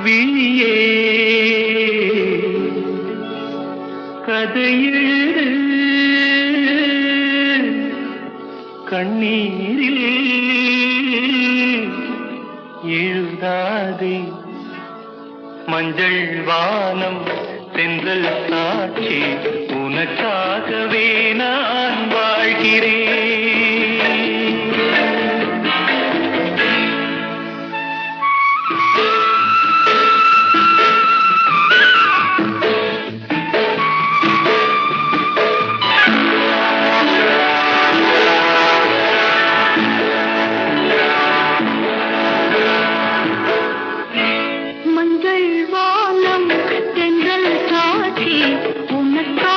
விழியே கதையெழுது கண்ணீரில் எழுதாதே மஞ்சள் வானம் தென்றல் சாட்சி உனக்காகவே நான் வாழ்கிறேன். மஞ்சள் வானம் தென்றல் சாட்சி உனக்கா